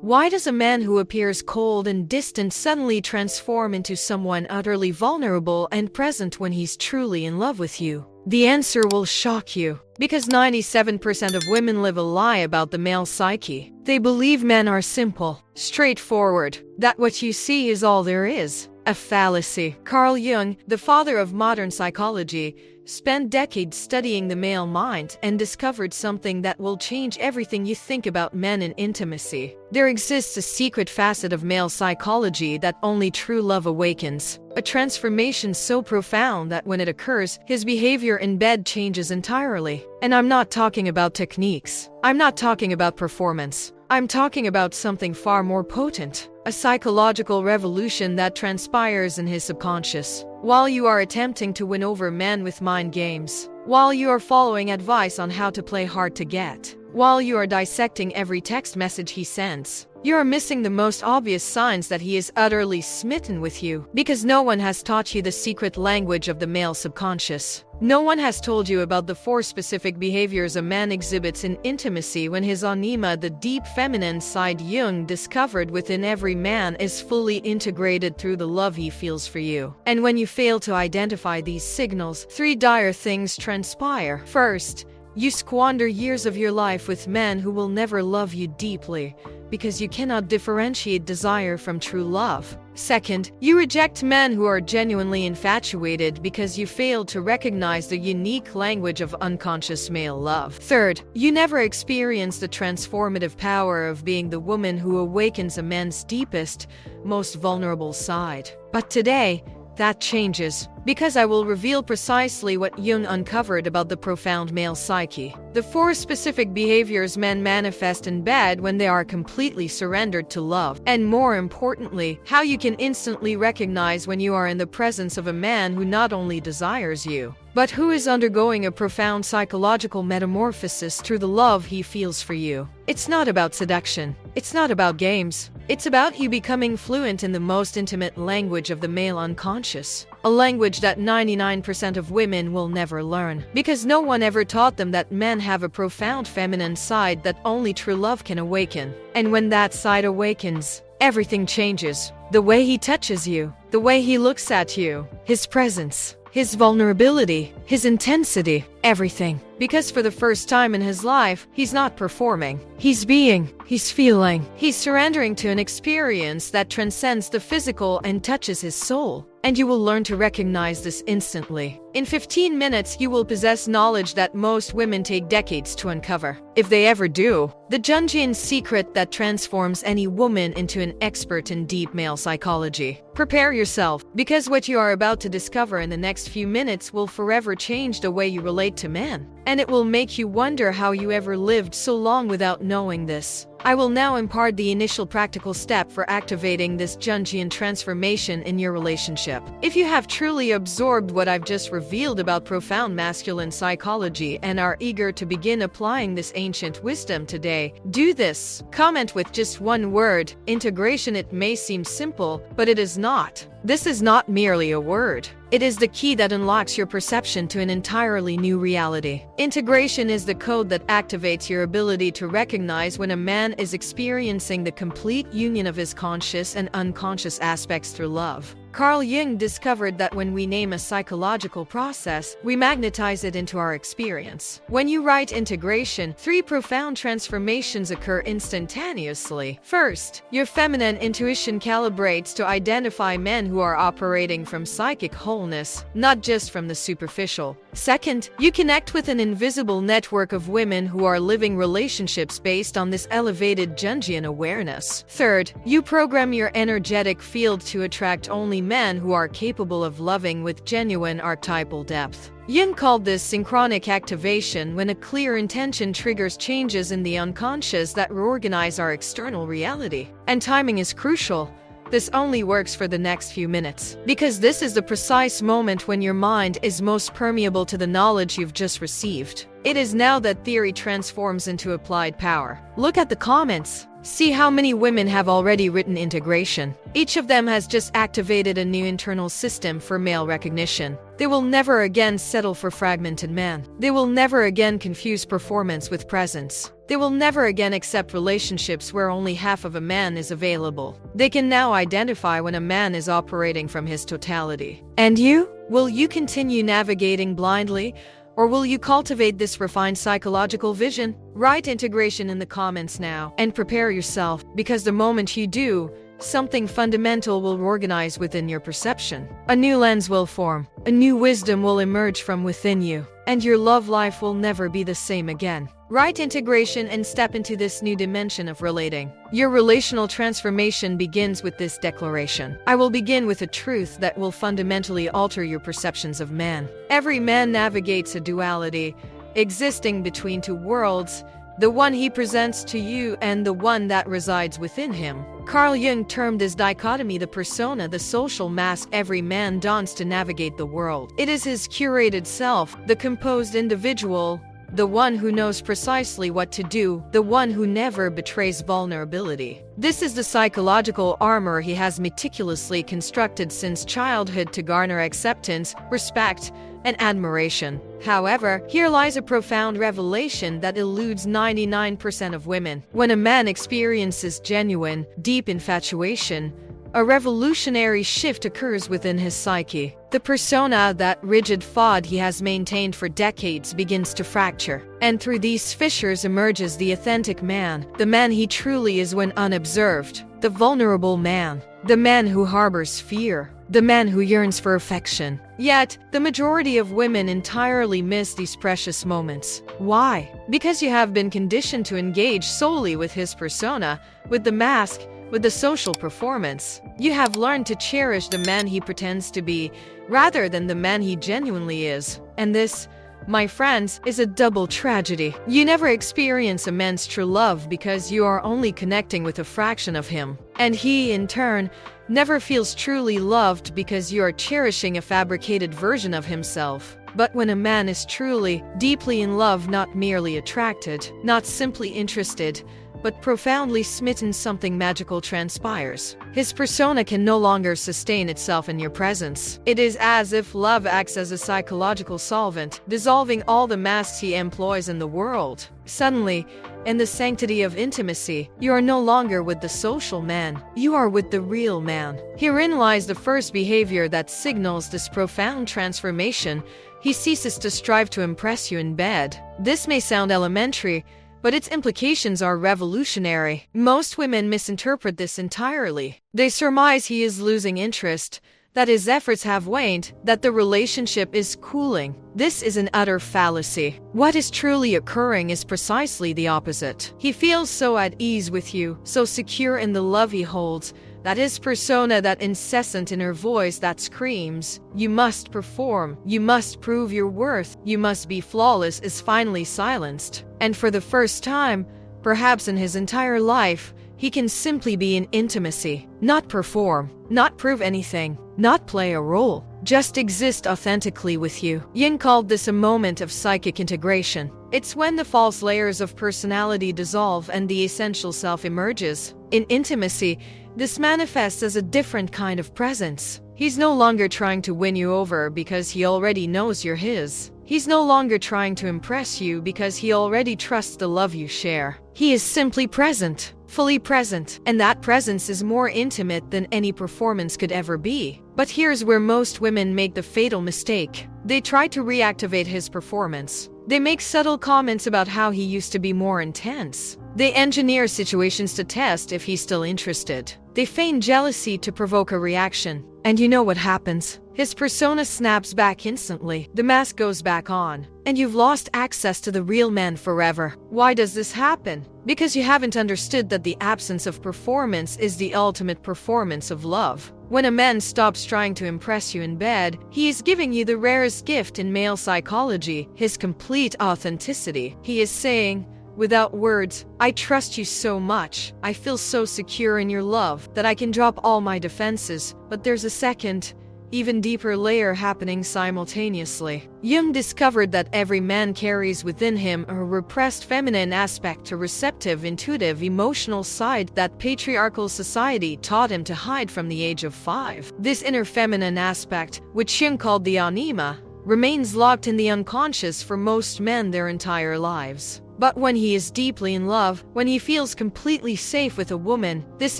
Why does a man who appears cold and distant suddenly transform into someone utterly vulnerable and present when he's truly in love with you? The answer will shock you. Because 97% of women live a lie about the male psyche. They believe men are simple, straightforward, that what you see is all there is. A fallacy. Carl Jung, the father of modern psychology, spent decades studying the male mind and discovered something that will change everything you think about men and intimacy. There exists a secret facet of male psychology that only true love awakens. A transformation so profound that when it occurs, his behavior in bed changes entirely. And I'm not talking about techniques. I'm not talking about performance. I'm talking about something far more potent. A psychological revolution that transpires in his subconscious. While you are attempting to win over men with mind games. While you are following advice on how to play hard to get. While you are dissecting every text message he sends. You are missing the most obvious signs that he is utterly smitten with you. Because no one has taught you the secret language of the male subconscious. No one has told you about the 4 specific behaviors a man exhibits in intimacy when his anima, the deep feminine side Jung discovered within every man, is fully integrated through the love he feels for you. And when you fail to identify these signals, 3 dire things transpire. First, you squander years of your life with men who will never love you deeply, because you cannot differentiate desire from true love. Second, you reject men who are genuinely infatuated because you fail to recognize the unique language of unconscious male love. Third, you never experience the transformative power of being the woman who awakens a man's deepest, most vulnerable side. But today, that changes, because I will reveal precisely what Jung uncovered about the profound male psyche. The 4 specific behaviors men manifest in bed when they are completely surrendered to love. And more importantly, how you can instantly recognize when you are in the presence of a man who not only desires you, but who is undergoing a profound psychological metamorphosis through the love he feels for you. It's not about seduction. It's not about games. It's about you becoming fluent in the most intimate language of the male unconscious. A language that 99% of women will never learn. Because no one ever taught them that men have a profound feminine side that only true love can awaken. And when that side awakens, everything changes. The way he touches you, the way he looks at you, his presence, his vulnerability, his intensity, everything. Because for the first time in his life, he's not performing. He's being, he's feeling, he's surrendering to an experience that transcends the physical and touches his soul. And you will learn to recognize this instantly. In 15 minutes, you will possess knowledge that most women take decades to uncover. If they ever do, the Jungian secret that transforms any woman into an expert in deep male psychology. Prepare yourself, because what you are about to discover in the next few minutes will forever change the way you relate to men. And it will make you wonder how you ever lived so long without knowing this. I will now impart the initial practical step for activating this Jungian transformation in your relationship. If you have truly absorbed what I've just revealed about profound masculine psychology and are eager to begin applying this ancient wisdom today, do this. Comment with just one word, integration. It may seem simple, but it is not. This is not merely a word. It is the key that unlocks your perception to an entirely new reality. Integration is the code that activates your ability to recognize when a man is experiencing the complete union of his conscious and unconscious aspects through love. Carl Jung discovered that when we name a psychological process, we magnetize it into our experience. When you write integration, 3 profound transformations occur instantaneously. First, your feminine intuition calibrates to identify men who are operating from psychic wholeness, not just from the superficial. Second, you connect with an invisible network of women who are living relationships based on this elevated Jungian awareness. Third, you program your energetic field to attract only men who are capable of loving with genuine archetypal depth. Jung called this synchronic activation, when a clear intention triggers changes in the unconscious that reorganize our external reality. And timing is crucial. This only works for the next few minutes, because this is the precise moment when your mind is most permeable to the knowledge you've just received. It is now that theory transforms into applied power. Look at the comments. See how many women have already written integration. Each of them has just activated a new internal system for male recognition. They will never again settle for fragmented men. They will never again confuse performance with presence. They will never again accept relationships where only half of a man is available. They can now identify when a man is operating from his totality. And you? Will you continue navigating blindly? Or will you cultivate this refined psychological vision? Write integration in the comments now and prepare yourself, because the moment you do, something fundamental will organize within your perception. A new lens will form, a new wisdom will emerge from within you, and your love life will never be the same again. Write integration and step into this new dimension of relating. Your relational transformation begins with this declaration. I will begin with a truth that will fundamentally alter your perceptions of man. Every man navigates a duality, existing between two worlds, the one he presents to you and the one that resides within him. Carl Jung termed this dichotomy the persona, the social mask every man dons to navigate the world. It is his curated self, the composed individual, the one who knows precisely what to do, the one who never betrays vulnerability. This is the psychological armor he has meticulously constructed since childhood to garner acceptance, respect, and admiration. However, here lies a profound revelation that eludes 99% of women. When a man experiences genuine, deep infatuation, a revolutionary shift occurs within his psyche. The persona, that rigid facade he has maintained for decades, begins to fracture. And through these fissures emerges the authentic man, the man he truly is when unobserved, the vulnerable man, the man who harbors fear, the man who yearns for affection. Yet, the majority of women entirely miss these precious moments. Why? Because you have been conditioned to engage solely with his persona, with the mask, with the social performance. You have learned to cherish the man he pretends to be, rather than the man he genuinely is. And this, my friends, is a double tragedy. You never experience a man's true love because you are only connecting with a fraction of him. And he, in turn, never feels truly loved because you are cherishing a fabricated version of himself. But when a man is truly, deeply in love, not merely attracted, not simply interested, but profoundly smitten, something magical transpires. His persona can no longer sustain itself in your presence. It is as if love acts as a psychological solvent, dissolving all the masks he employs in the world. Suddenly, in the sanctity of intimacy, you are no longer with the social man, you are with the real man. Herein lies the first behavior that signals this profound transformation. He ceases to strive to impress you in bed. This may sound elementary, but its implications are revolutionary. Most women misinterpret this entirely. They surmise he is losing interest, that his efforts have waned, that the relationship is cooling. This is an utter fallacy. What is truly occurring is precisely the opposite. He feels so at ease with you, so secure in the love he holds, that his persona, that incessant inner voice that screams, "You must perform, you must prove your worth, you must be flawless," is finally silenced. And for the first time, perhaps in his entire life, he can simply be in intimacy, not perform, not prove anything, not play a role, just exist authentically with you. Jung called this a moment of psychic integration. It's when the false layers of personality dissolve and the essential self emerges. In intimacy, this manifests as a different kind of presence. He's no longer trying to win you over because he already knows you're his. He's no longer trying to impress you because he already trusts the love you share. He is simply present, fully present, and that presence is more intimate than any performance could ever be. But here's where most women make the fatal mistake. They try to reactivate his performance. They make subtle comments about how he used to be more intense. They engineer situations to test if he's still interested. They feign jealousy to provoke a reaction. And you know what happens? His persona snaps back instantly. The mask goes back on. And you've lost access to the real man forever. Why does this happen? Because you haven't understood that the absence of performance is the ultimate performance of love. When a man stops trying to impress you in bed, he is giving you the rarest gift in male psychology, his complete authenticity. He is saying, without words, "I trust you so much. I feel so secure in your love that I can drop all my defenses. But there's a second. even deeper layer happening simultaneously. Jung discovered that every man carries within him a repressed feminine aspect, a receptive, intuitive, emotional side that patriarchal society taught him to hide from the age of 5. This inner feminine aspect, which Jung called the anima, remains locked in the unconscious for most men their entire lives. But when he is deeply in love, when he feels completely safe with a woman, this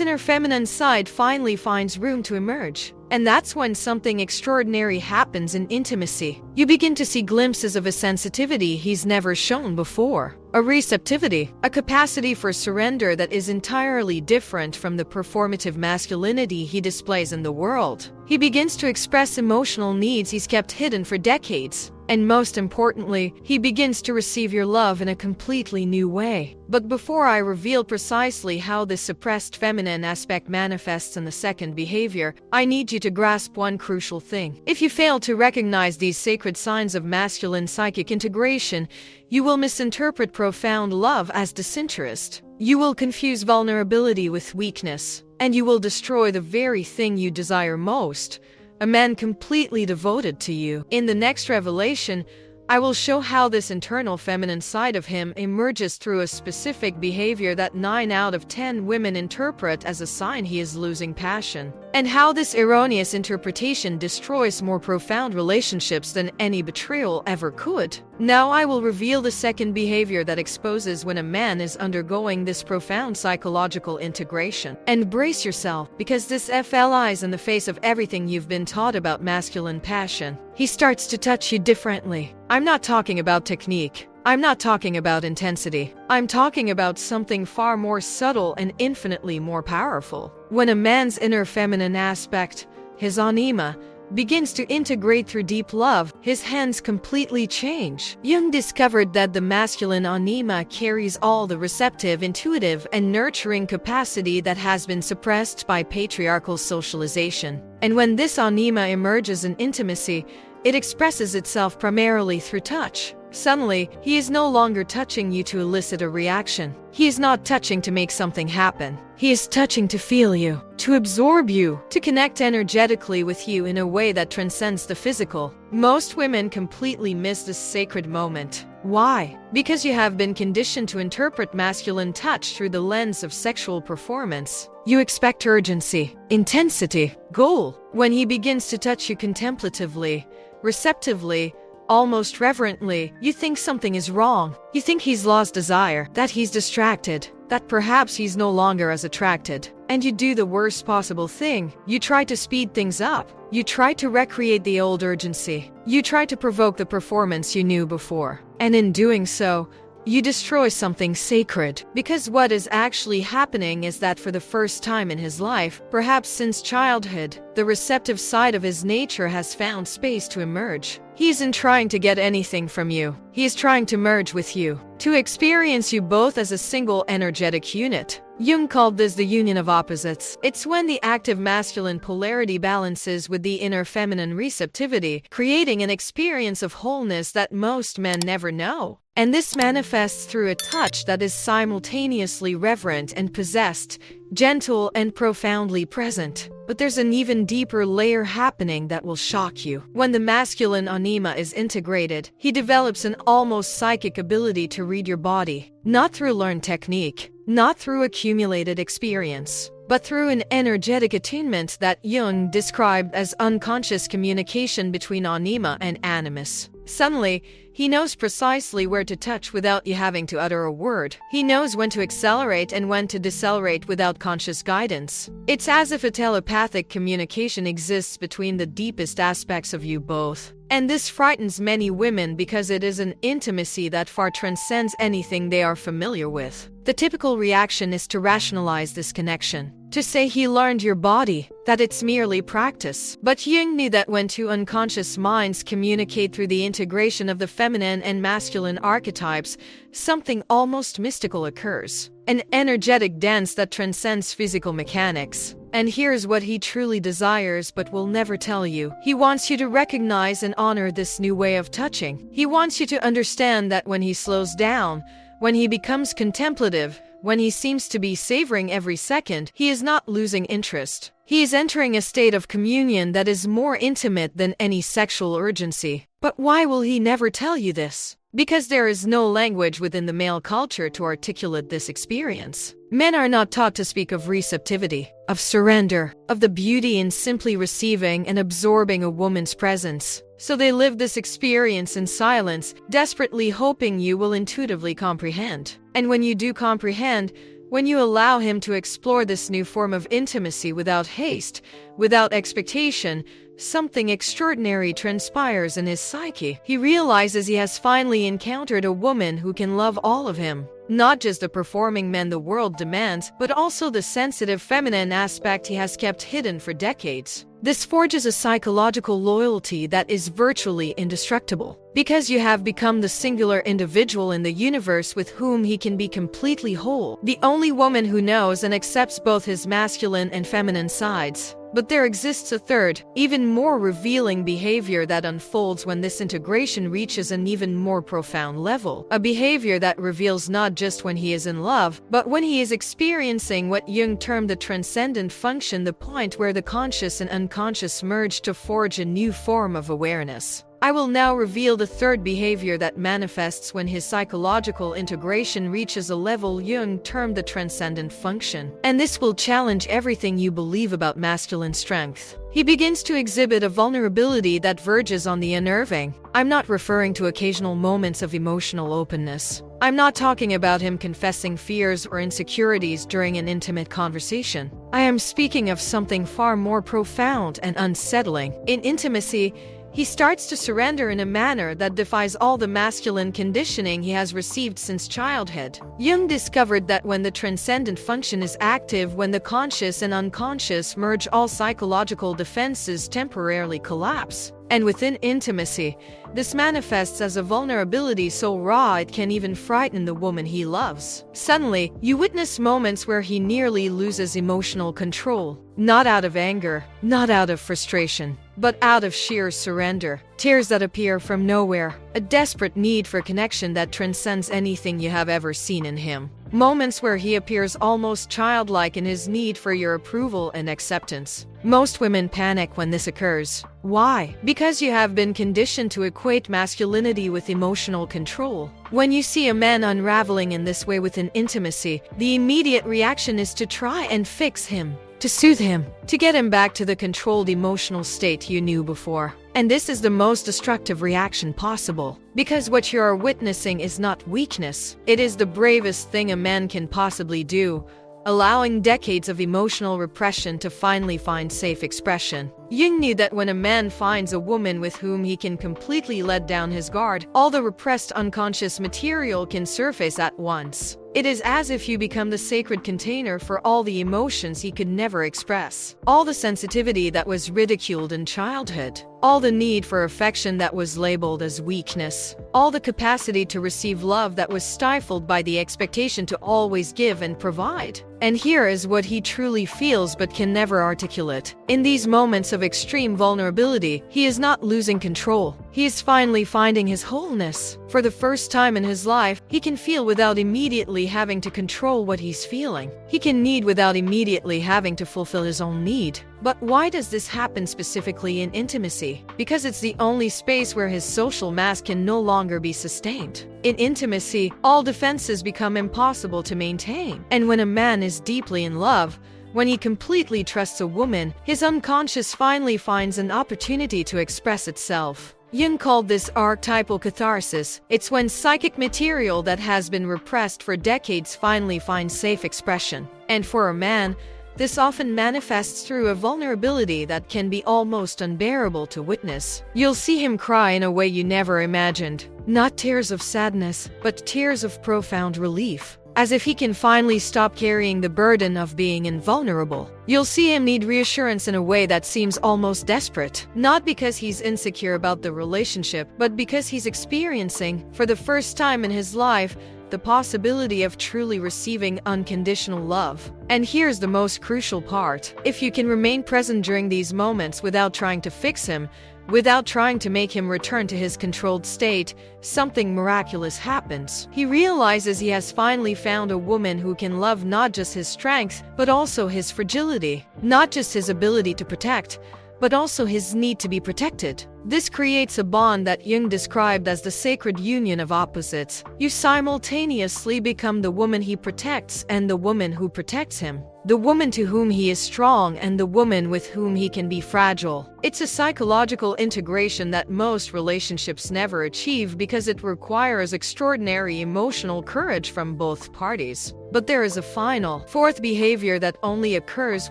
inner feminine side finally finds room to emerge. And that's when something extraordinary happens in intimacy. You begin to see glimpses of a sensitivity he's never shown before, a receptivity, a capacity for surrender that is entirely different from the performative masculinity he displays in the world. He begins to express emotional needs he's kept hidden for decades. And most importantly, he begins to receive your love in a completely new way. But before I reveal precisely how this suppressed feminine aspect manifests in the second behavior, I need you to grasp one crucial thing. If you fail to recognize these sacred signs of masculine psychic integration, you will misinterpret profound love as disinterest. You will confuse vulnerability with weakness, and you will destroy the very thing you desire most, a man completely devoted to you. In the next revelation, I will show how this internal feminine side of him emerges through a specific behavior that 9 out of 10 women interpret as a sign he is losing passion, and how this erroneous interpretation destroys more profound relationships than any betrayal ever could. Now I will reveal the second behavior that exposes when a man is undergoing this profound psychological integration. And brace yourself, because this flies in the face of everything you've been taught about masculine passion. He starts to touch you differently. I'm not talking about technique. I'm not talking about intensity. I'm talking about something far more subtle and infinitely more powerful. When a man's inner feminine aspect, his anima, begins to integrate through deep love, his hands completely change. Jung discovered that the masculine anima carries all the receptive, intuitive, and nurturing capacity that has been suppressed by patriarchal socialization. And when this anima emerges in intimacy, it expresses itself primarily through touch. Suddenly, he is no longer touching you to elicit a reaction. He is not touching to make something happen. He is touching to feel you, to absorb you, to connect energetically with you in a way that transcends the physical. Most women completely miss this sacred moment. Why? Because you have been conditioned to interpret masculine touch through the lens of sexual performance. You expect urgency, intensity, goal. When he begins to touch you contemplatively, receptively, almost reverently, you think something is wrong. You think he's lost desire, that he's distracted, that perhaps he's no longer as attracted. And you do the worst possible thing. You try to speed things up. You try to recreate the old urgency. You try to provoke the performance you knew before. And in doing so, you destroy something sacred, because what is actually happening is that for the first time in his life, perhaps since childhood, the receptive side of his nature has found space to emerge. He isn't trying to get anything from you. He is trying to merge with you, to experience you both as a single energetic unit. Jung called this the union of opposites. It's when the active masculine polarity balances with the inner feminine receptivity, creating an experience of wholeness that most men never know. And this manifests through a touch that is simultaneously reverent and possessed, gentle and profoundly present. But there's an even deeper layer happening that will shock you. When the masculine anima is integrated, he develops an almost psychic ability to read your body, not through learned technique, not through accumulated experience, but through an energetic attunement that Jung described as unconscious communication between anima and animus. Suddenly, he knows precisely where to touch without you having to utter a word. He knows when to accelerate and when to decelerate without conscious guidance. It's as if a telepathic communication exists between the deepest aspects of you both. And this frightens many women because it is an intimacy that far transcends anything they are familiar with. The typical reaction is to rationalize this connection, to say he learned your body, that it's merely practice. But Jung knew that when two unconscious minds communicate through the integration of the feminine and masculine archetypes, something almost mystical occurs. An energetic dance that transcends physical mechanics. And here's what he truly desires but will never tell you. He wants you to recognize and honor this new way of touching. He wants you to understand that when he slows down, when he becomes contemplative, When he seems to be savoring every second, he is not losing interest. He is entering a state of communion that is more intimate than any sexual urgency. But why will he never tell you this? Because there is no language within the male culture to articulate this experience. Men are not taught to speak of receptivity, of surrender, of the beauty in simply receiving and absorbing a woman's presence. So they live this experience in silence, desperately hoping you will intuitively comprehend. And when you do comprehend, when you allow him to explore this new form of intimacy without haste, without expectation, something extraordinary transpires in his psyche. He realizes he has finally encountered a woman who can love all of him. Not just the performing man the world demands, but also the sensitive feminine aspect he has kept hidden for decades. This forges a psychological loyalty that is virtually indestructible. Because you have become the singular individual in the universe with whom he can be completely whole. The only woman who knows and accepts both his masculine and feminine sides. But there exists a third, even more revealing behavior that unfolds when this integration reaches an even more profound level. A behavior that reveals not just when he is in love, but when he is experiencing what Jung termed the transcendent function, the point where the conscious and unconscious merge to forge a new form of awareness. I will now reveal the third behavior that manifests when his psychological integration reaches a level Jung termed the transcendent function. And this will challenge everything you believe about masculine strength. He begins to exhibit a vulnerability that verges on the unnerving. I'm not referring to occasional moments of emotional openness. I'm not talking about him confessing fears or insecurities during an intimate conversation. I am speaking of something far more profound and unsettling. In intimacy, he starts to surrender in a manner that defies all the masculine conditioning he has received since childhood. Jung discovered that when the transcendent function is active, when the conscious and unconscious merge, all psychological defenses temporarily collapse. And within intimacy, this manifests as a vulnerability so raw it can even frighten the woman he loves. Suddenly, you witness moments where he nearly loses emotional control. Not out of anger, not out of frustration, but out of sheer surrender. Tears that appear from nowhere, a desperate need for connection that transcends anything you have ever seen in him. Moments where he appears almost childlike in his need for your approval and acceptance. Most women panic when this occurs. Why? Because you have been conditioned to equate masculinity with emotional control. When you see a man unraveling in this way within intimacy, the immediate reaction is to try and fix him, to soothe him, to get him back to the controlled emotional state you knew before. And this is the most destructive reaction possible, because what you are witnessing is not weakness. It is the bravest thing a man can possibly do, allowing decades of emotional repression to finally find safe expression. Jung knew that when a man finds a woman with whom he can completely let down his guard, all the repressed unconscious material can surface at once. It is as if you become the sacred container for all the emotions he could never express. All the sensitivity that was ridiculed in childhood. All the need for affection that was labeled as weakness. All the capacity to receive love that was stifled by the expectation to always give and provide. And here is what he truly feels but can never articulate. In these moments of extreme vulnerability, he is not losing control. He is finally finding his wholeness. For the first time in his life, he can feel without immediately having to control what he's feeling. He can need without immediately having to fulfill his own need. But why does this happen specifically in intimacy? Because it's the only space where his social mask can no longer be sustained. In intimacy, all defenses become impossible to maintain. And when a man is deeply in love, when he completely trusts a woman, his unconscious finally finds an opportunity to express itself. Jung called this archetypal catharsis. It's when psychic material that has been repressed for decades finally finds safe expression. And for a man, this often manifests through a vulnerability that can be almost unbearable to witness. You'll see him cry in a way you never imagined. Not tears of sadness, but tears of profound relief. As if he can finally stop carrying the burden of being invulnerable. You'll see him need reassurance in a way that seems almost desperate. Not because he's insecure about the relationship, but because he's experiencing, for the first time in his life, the possibility of truly receiving unconditional love. And here's the most crucial part. If you can remain present during these moments without trying to fix him, Without trying to make him return to his controlled state, something miraculous happens. He realizes he has finally found a woman who can love not just his strength, but also his fragility. Not just his ability to protect, but also his need to be protected. This creates a bond that Jung described as the sacred union of opposites. You simultaneously become the woman he protects and the woman who protects him. The woman to whom he is strong and the woman with whom he can be fragile. It's a psychological integration that most relationships never achieve because it requires extraordinary emotional courage from both parties. But there is a final, fourth behavior that only occurs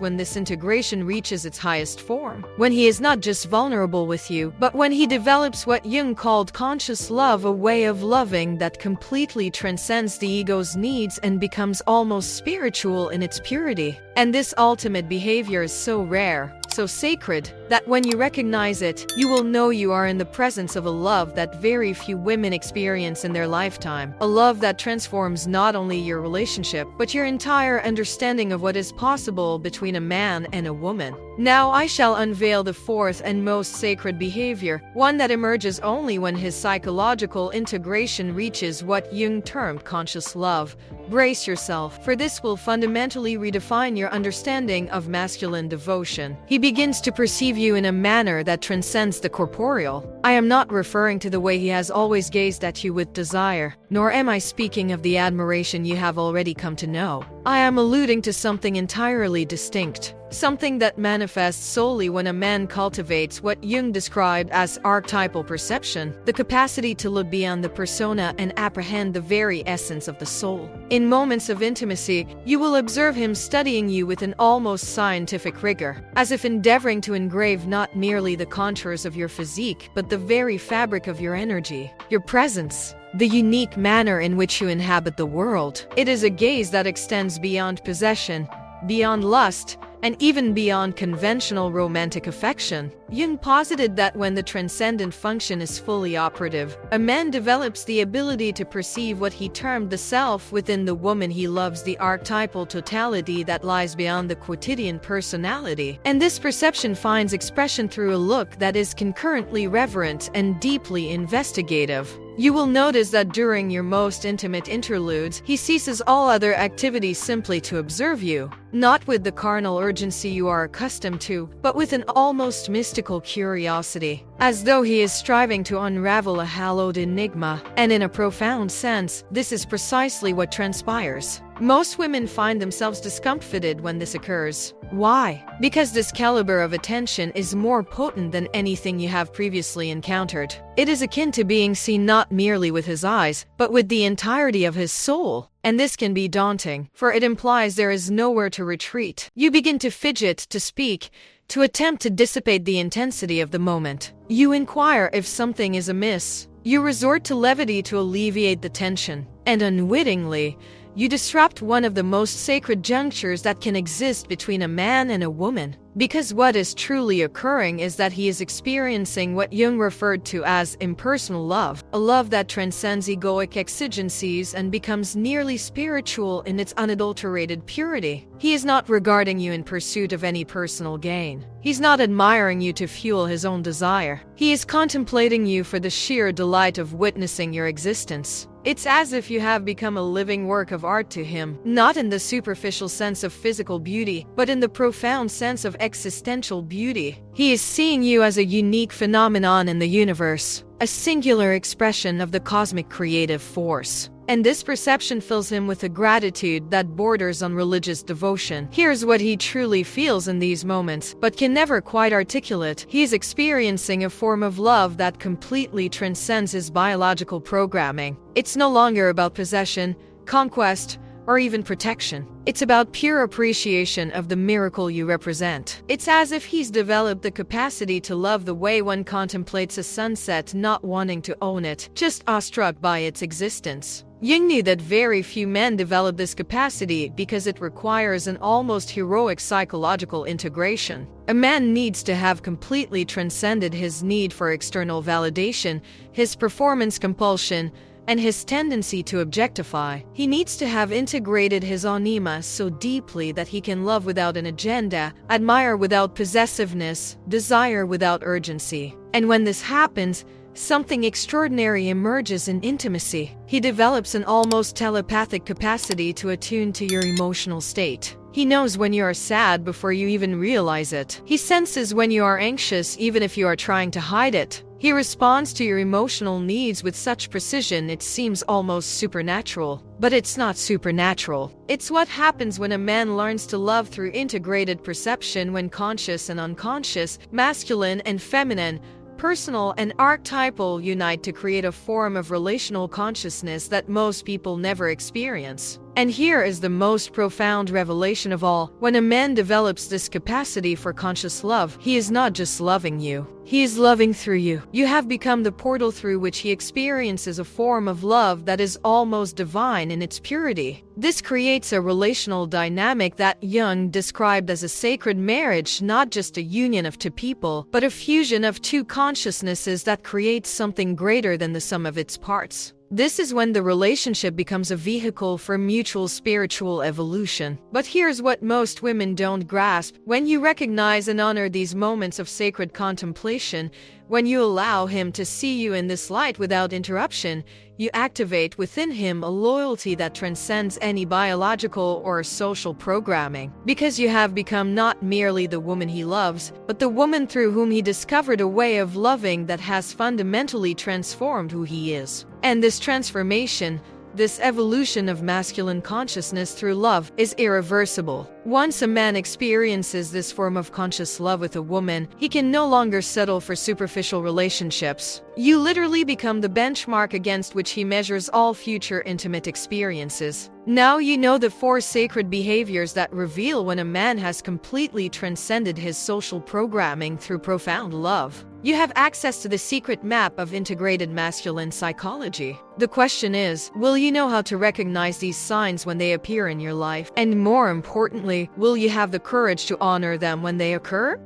when this integration reaches its highest form. When he is not just vulnerable with you, but when he develops what Jung called conscious love, a way of loving that completely transcends the ego's needs and becomes almost spiritual in its purity. And this ultimate behavior is so rare, so sacred, that when you recognize it, you will know you are in the presence of a love that very few women experience in their lifetime. A love that transforms not only your relationship, but your entire understanding of what is possible between a man and a woman. Now I shall unveil the fourth and most sacred behavior, one that emerges only when his psychological integration reaches what Jung termed conscious love. Brace yourself, for this will fundamentally redefine your understanding of masculine devotion. He begins to perceive you in a manner that transcends the corporeal. I am not referring to the way he has always gazed at you with desire, nor am I speaking of the admiration you have already come to know. I am alluding to something entirely distinct. Something that manifests solely when a man cultivates what Jung described as archetypal perception, the capacity to look beyond the persona and apprehend the very essence of the soul. In moments of intimacy, you will observe him studying you with an almost scientific rigor, as if endeavoring to engrave not merely the contours of your physique, but the very fabric of your energy, your presence, the unique manner in which you inhabit the world. It is a gaze that extends beyond possession, beyond lust, and even beyond conventional romantic affection. Jung posited that when the transcendent function is fully operative, a man develops the ability to perceive what he termed the self within the woman he loves, the archetypal totality that lies beyond the quotidian personality. And this perception finds expression through a look that is concurrently reverent and deeply investigative. You will notice that during your most intimate interludes, he ceases all other activities simply to observe you, not with the carnal urgency you are accustomed to, but with an almost mystical curiosity, as though he is striving to unravel a hallowed enigma. And in a profound sense, this is precisely what transpires. Most women find themselves discomfited when this occurs. Why? Because this caliber of attention is more potent than anything you have previously encountered. It is akin to being seen not merely with his eyes, but with the entirety of his soul. And this can be daunting, for it implies there is nowhere to retreat. You begin to fidget, to speak, to attempt to dissipate the intensity of the moment. You inquire if something is amiss. You resort to levity to alleviate the tension. And unwittingly, you disrupt one of the most sacred junctures that can exist between a man and a woman. Because what is truly occurring is that he is experiencing what Jung referred to as impersonal love, a love that transcends egoic exigencies and becomes nearly spiritual in its unadulterated purity. He is not regarding you in pursuit of any personal gain. He's not admiring you to fuel his own desire. He is contemplating you for the sheer delight of witnessing your existence. It's as if you have become a living work of art to him, not in the superficial sense of physical beauty, but in the profound sense of existential beauty. He is seeing you as a unique phenomenon in the universe, a singular expression of the cosmic creative force. And this perception fills him with a gratitude that borders on religious devotion. Here's what he truly feels in these moments, but can never quite articulate. He's experiencing a form of love that completely transcends his biological programming. It's no longer about possession, conquest, or even protection. It's about pure appreciation of the miracle you represent. It's as if he's developed the capacity to love the way one contemplates a sunset, not wanting to own it, just awestruck by its existence. Jung knew that very few men develop this capacity because it requires an almost heroic psychological integration. A man needs to have completely transcended his need for external validation, his performance compulsion, and his tendency to objectify. He needs to have integrated his anima so deeply that he can love without an agenda, admire without possessiveness, desire without urgency. And when this happens, something extraordinary emerges in intimacy. He develops an almost telepathic capacity to attune to your emotional state. He knows when you are sad before you even realize it. He senses when you are anxious even if you are trying to hide it. He responds to your emotional needs with such precision it seems almost supernatural. But it's not supernatural. It's what happens when a man learns to love through integrated perception, when conscious and unconscious, masculine and feminine, personal and archetypal unite to create a form of relational consciousness that most people never experience. And here is the most profound revelation of all. When a man develops this capacity for conscious love, he is not just loving you. He is loving through you. You have become the portal through which he experiences a form of love that is almost divine in its purity. This creates a relational dynamic that Jung described as a sacred marriage, not just a union of two people, but a fusion of two consciousnesses that creates something greater than the sum of its parts. This is when the relationship becomes a vehicle for mutual spiritual evolution. But here's what most women don't grasp. When you recognize and honor these moments of sacred contemplation, when you allow him to see you in this light without interruption, you activate within him a loyalty that transcends any biological or social programming. Because you have become not merely the woman he loves, but the woman through whom he discovered a way of loving that has fundamentally transformed who he is. And this transformation, this evolution of masculine consciousness through love, is irreversible. Once a man experiences this form of conscious love with a woman, he can no longer settle for superficial relationships. You literally become the benchmark against which he measures all future intimate experiences. Now you know the 4 sacred behaviors that reveal when a man has completely transcended his social programming through profound love. You have access to the secret map of integrated masculine psychology. The question is, will you know how to recognize these signs when they appear in your life? And more importantly, will you have the courage to honor them when they occur?